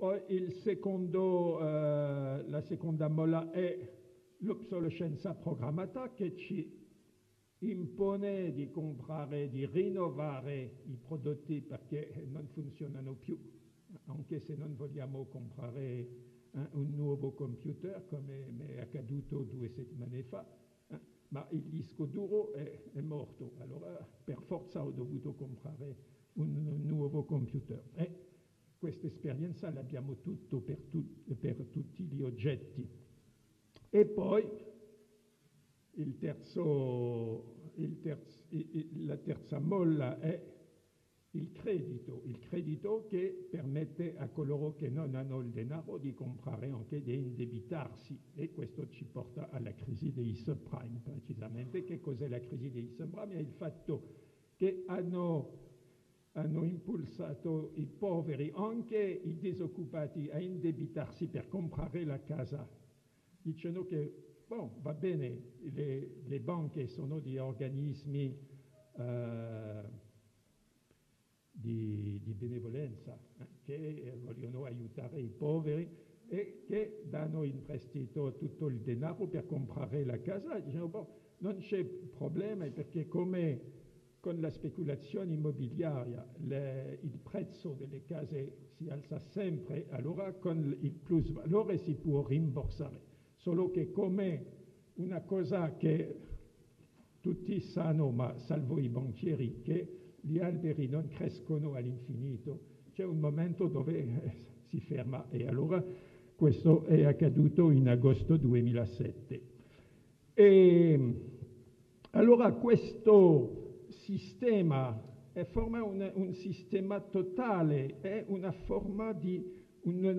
Poi la seconda molla è l'obsolescenza programmata che ci impone di comprare, di rinnovare i prodotti perché non funzionano più, anche se non vogliamo comprare un nuovo computer come è accaduto 2 settimane fa, ma il disco duro è morto, allora per forza ho dovuto comprare un nuovo computer. E questa esperienza l'abbiamo tutto per tutti gli oggetti. E poi la terza molla è il credito che permette a coloro che non hanno il denaro di comprare anche di indebitarsi, e questo ci porta alla crisi dei subprime. Precisamente che cos'è la crisi dei subprime? È il fatto che hanno impulsato i poveri, anche i disoccupati, a indebitarsi per comprare la casa, dicendo che va bene, le banche sono degli organismi di benevolenza che vogliono aiutare i poveri e che danno in prestito tutto il denaro per comprare la casa. Diciamo, non c'è problema perché come con la speculazione immobiliare il prezzo delle case si alza sempre, allora con il plus valore si può rimborsare, solo che come una cosa che tutti sanno, ma salvo i banchieri, che gli alberi non crescono all'infinito, c'è un momento dove si ferma, e allora questo è accaduto in agosto 2007. E allora questo sistema forma un sistema totale, è una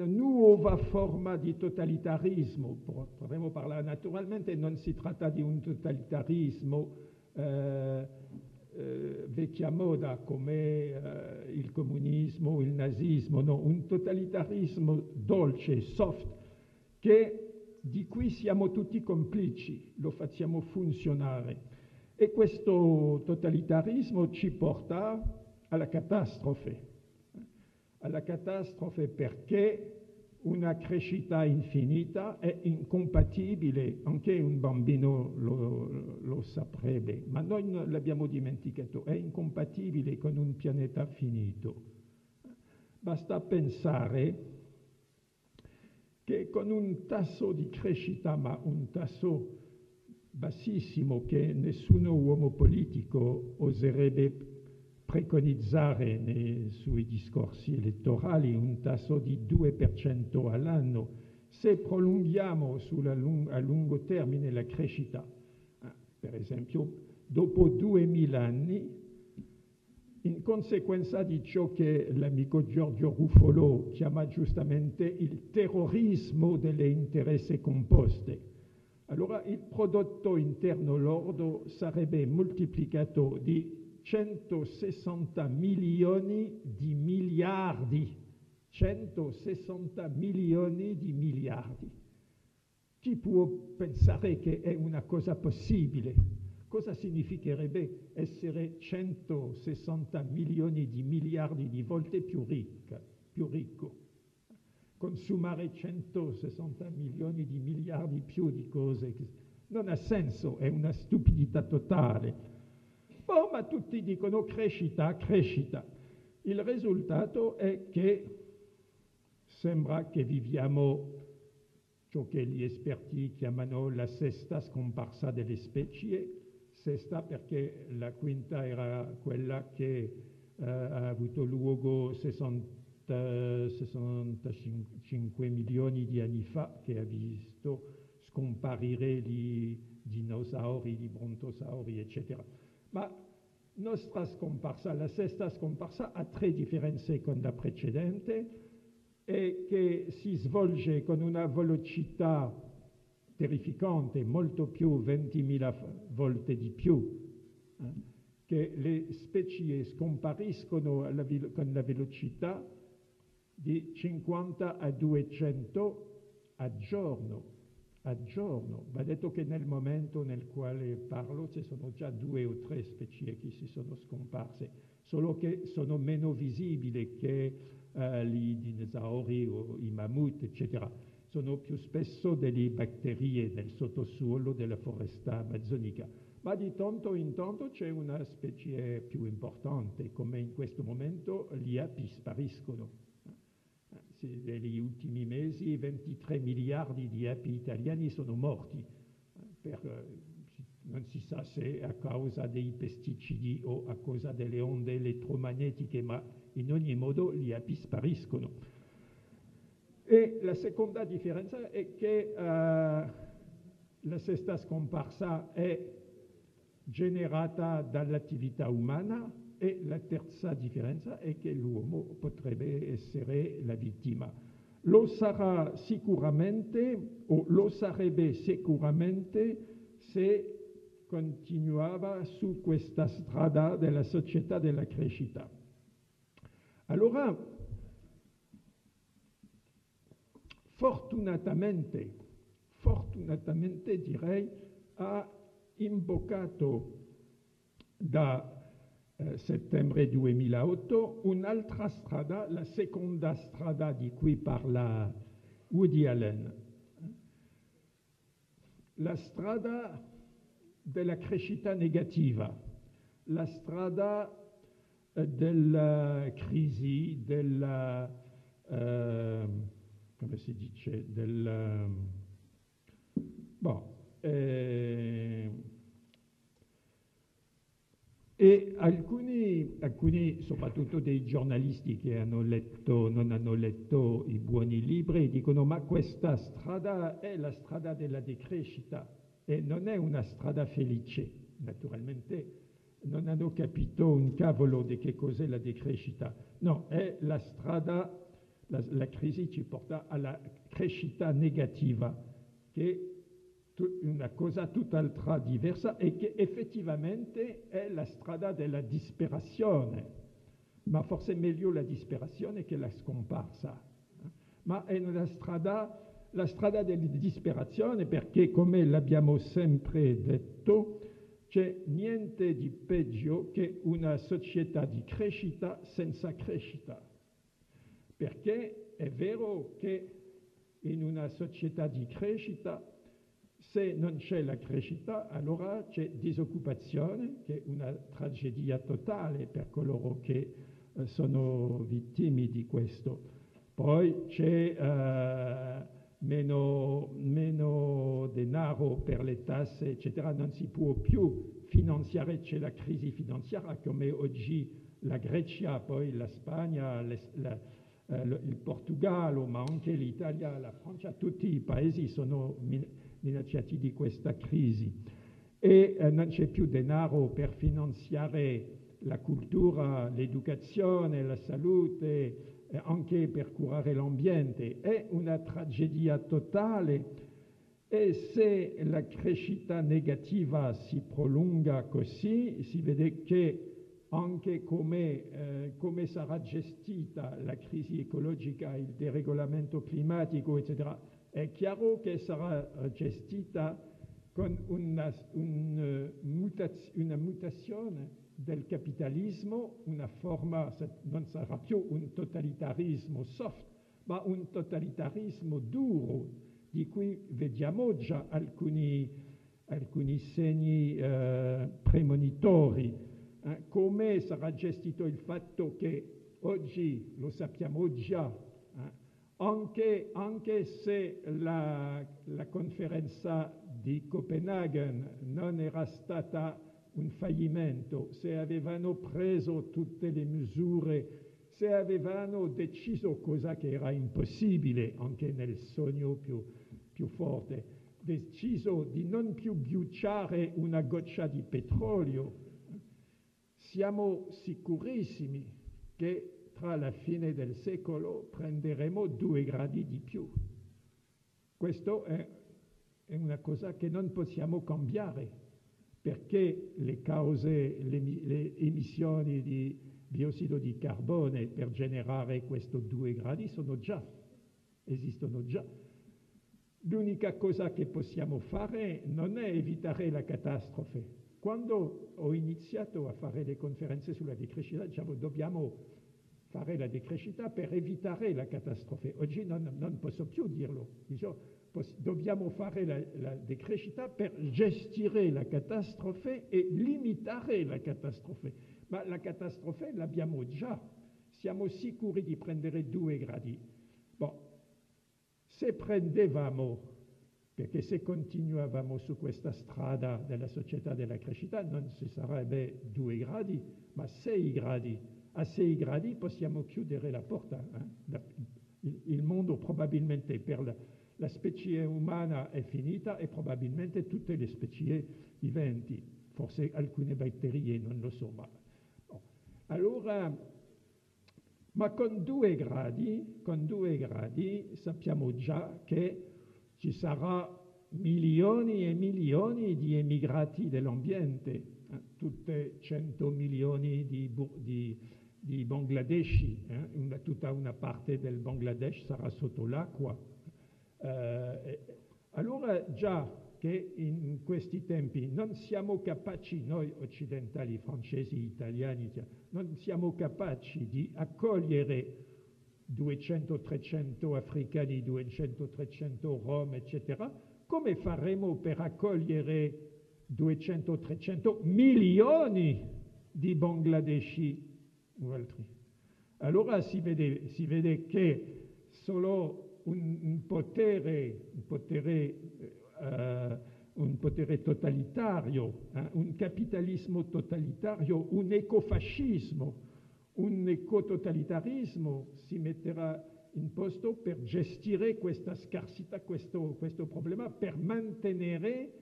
nuova forma di totalitarismo. Potremmo parlare, naturalmente non si tratta di un totalitarismo vecchia moda come il comunismo, il nazismo, no, un totalitarismo dolce, soft, di cui siamo tutti complici, lo facciamo funzionare. E questo totalitarismo ci porta alla catastrofe perché una crescita infinita è incompatibile, anche un bambino lo saprebbe, ma noi l'abbiamo dimenticato, è incompatibile con un pianeta finito. Basta pensare che con un tasso di crescita, ma un tasso bassissimo che nessun uomo politico oserebbe preconizzare nei suoi discorsi elettorali, un tasso di 2% all'anno, se prolunghiamo a lungo termine la crescita, per esempio dopo 2000 anni, in conseguenza di ciò che l'amico Giorgio Ruffolo chiama giustamente il terrorismo delle interesse composte, allora il prodotto interno lordo sarebbe moltiplicato di 160 milioni di miliardi. 160 milioni di miliardi. Chi può pensare che è una cosa possibile? Cosa significherebbe essere 160 milioni di miliardi di volte più ricco? Consumare 160 milioni di miliardi più di cose non ha senso, è una stupidità totale. Ma tutti dicono crescita. Il risultato è che sembra che viviamo ciò che gli esperti chiamano la sesta scomparsa delle specie, sesta perché la quinta era quella che ha avuto luogo 65 milioni di anni fa, che ha visto scomparire gli dinosauri, i brontosauri, eccetera. Ma nostra scomparsa, la sesta scomparsa, ha 3 differenze con la precedente, e che si svolge con una velocità terrificante, molto più, 20.000 volte di più, che le specie scompariscono con la velocità di 50 a 200 a giorno. Va detto che nel momento nel quale parlo ci sono già 2 o 3 specie che si sono scomparse, solo che sono meno visibili che i dinosauri o i mammut, eccetera. Sono più spesso delle batterie nel sottosuolo della foresta amazzonica. Ma di tanto in tanto c'è una specie più importante, come in questo momento gli api spariscono. Negli ultimi mesi 23 miliardi di api italiani sono morti. Non si sa se a causa dei pesticidi o a causa delle onde elettromagnetiche, ma in ogni modo gli api spariscono. E la seconda differenza è che la sesta scomparsa è generata dall'attività umana e la terza differenza è che l'uomo potrebbe essere la vittima. Lo sarà sicuramente o lo sarebbe sicuramente se continuava su questa strada della società della crescita. Allora, fortunatamente direi, ha imboccato da settembre 2008 un'altra strada, la seconda strada di cui parla Woody Allen, la strada della crescita negativa, la strada della crisi, della come si dice, e alcuni, soprattutto dei giornalisti che non hanno letto i buoni libri, dicono ma questa strada è la strada della decrescita e non è una strada felice. Naturalmente non hanno capito un cavolo di che cos'è la decrescita. No, è la strada, la crisi ci porta alla crescita negativa, che è una cosa tutt'altra diversa e che effettivamente è la strada della disperazione, ma forse meglio la disperazione che la scomparsa. Ma è la strada della disperazione perché, come l'abbiamo sempre detto, c'è niente di peggio che una società di crescita senza crescita. Perché è vero che in una società di crescita, se non c'è la crescita, allora c'è disoccupazione, che è una tragedia totale per coloro che sono vittime di questo. Poi c'è meno denaro per le tasse, eccetera, non si può più finanziare, c'è la crisi finanziaria come oggi la Grecia, poi la Spagna, il Portogallo, ma anche l'Italia, la Francia, tutti i paesi sono minacciati di questa crisi. E non c'è più denaro per finanziare la cultura, l'educazione, la salute, anche per curare l'ambiente. È una tragedia totale e se la crescita negativa si prolunga così, si vede che anche come sarà gestita la crisi ecologica, il deregolamento climatico, eccetera, è chiaro che sarà gestita con una mutazione del capitalismo, una forma, non sarà più un totalitarismo soft, ma un totalitarismo duro, di cui vediamo già alcuni segni premonitori. Come sarà gestito il fatto che oggi, lo sappiamo già, anche se la conferenza di Copenaghen non era stata un fallimento, se avevano preso tutte le misure, se avevano deciso, cosa che era impossibile anche nel sogno più forte, deciso di non più ghiacciare una goccia di petrolio, siamo sicurissimi che tra la fine del secolo prenderemo 2 gradi di più. Questo è una cosa che non possiamo cambiare, perché le cause, le emissioni di biossido di carbone per generare questo 2 gradi esistono già. L'unica cosa che possiamo fare non è evitare la catastrofe. Quando ho iniziato a fare le conferenze sulla decrescita, diciamo, dobbiamo fare la decrescita per evitare la catastrofe. Oggi non posso più dirlo. Dobbiamo fare la decrescita per gestire la catastrofe e limitare la catastrofe. Ma la catastrofe l'abbiamo già. Siamo sicuri di prendere 2 gradi. Bon, se prendevamo, perché se continuavamo su questa strada della società della crescita non ci sarebbe 2 gradi, ma 6 gradi. A 6 gradi possiamo chiudere la porta. Il mondo probabilmente per la specie umana è finita e probabilmente tutte le specie viventi, forse alcune batterie, non lo so. Allora, ma con 2 gradi sappiamo già che ci sarà milioni e milioni di emigrati dell'ambiente, tutte 100 milioni di Bangladeshi, tutta una parte del Bangladesh sarà sotto l'acqua. Allora già che in questi tempi non siamo capaci, noi occidentali, francesi, italiani, non siamo capaci di accogliere 200-300 africani, 200-300 rom, eccetera, come faremo per accogliere 200-300 milioni di Bangladeshi o altri? Allora si vede che solo un potere totalitario, un capitalismo totalitario, un ecofascismo, un ecototalitarismo si metterà in posto per gestire questa scarsità, questo problema, per mantenere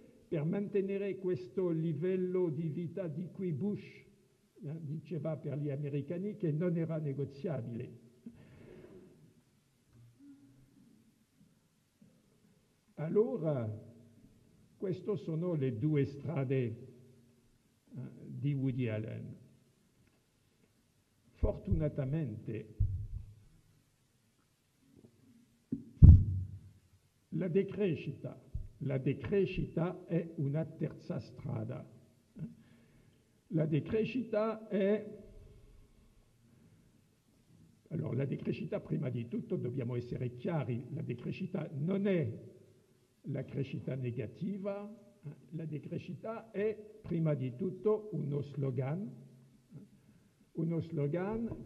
questo livello di vita di cui Bush diceva per gli americani che non era negoziabile. Allora, queste sono le 2 strade di Woody Allen. Fortunatamente, la decrescita è una terza strada. La decrescita è... Allora, la decrescita, prima di tutto, dobbiamo essere chiari, la decrescita non è la crescita negativa, la decrescita è prima di tutto uno slogan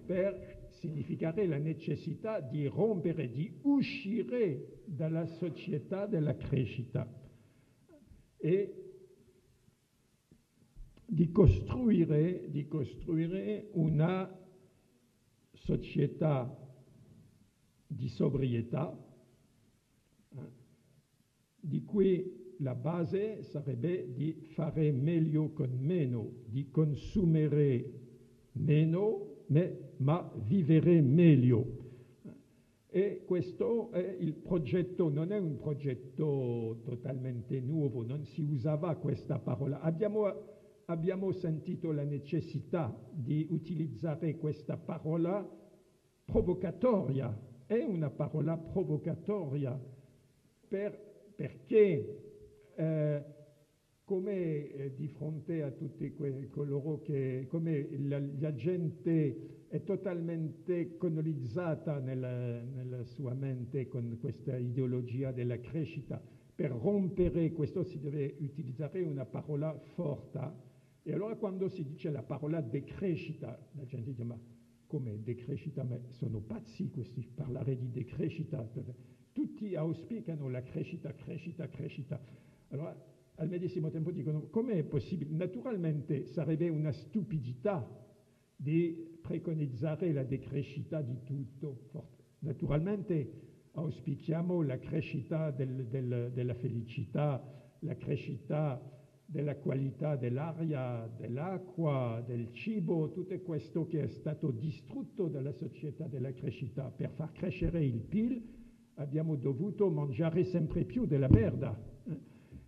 per significare la necessità di rompere, di uscire dalla società della crescita e di costruire una società di sobrietà, di cui la base sarebbe di fare meglio con meno, di consumere meno, ma vivere meglio. E questo è il progetto, non è un progetto totalmente nuovo, non si usava questa parola. Abbiamo sentito la necessità di utilizzare questa parola provocatoria, è una parola provocatoria, perché come di fronte a tutti coloro che, come la gente è totalmente colonizzata nella sua mente con questa ideologia della crescita, per rompere questo si deve utilizzare una parola forte. E allora quando si dice la parola decrescita, la gente dice ma come decrescita? Ma sono pazzi questi, parlare di decrescita. Tutti auspicano la crescita. Allora, al medesimo tempo dicono, come è possibile? Naturalmente sarebbe una stupidità di preconizzare la decrescita di tutto. Naturalmente auspichiamo la crescita della felicità, la crescita della qualità dell'aria, dell'acqua, del cibo, tutto questo che è stato distrutto dalla società della crescita. Per far crescere il PIL abbiamo dovuto mangiare sempre più della merda.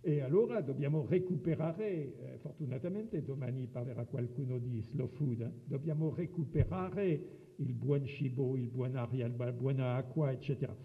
E allora dobbiamo recuperare, fortunatamente domani parlerà qualcuno di slow food, dobbiamo recuperare il buon cibo, il buon aria, la buona acqua, eccetera.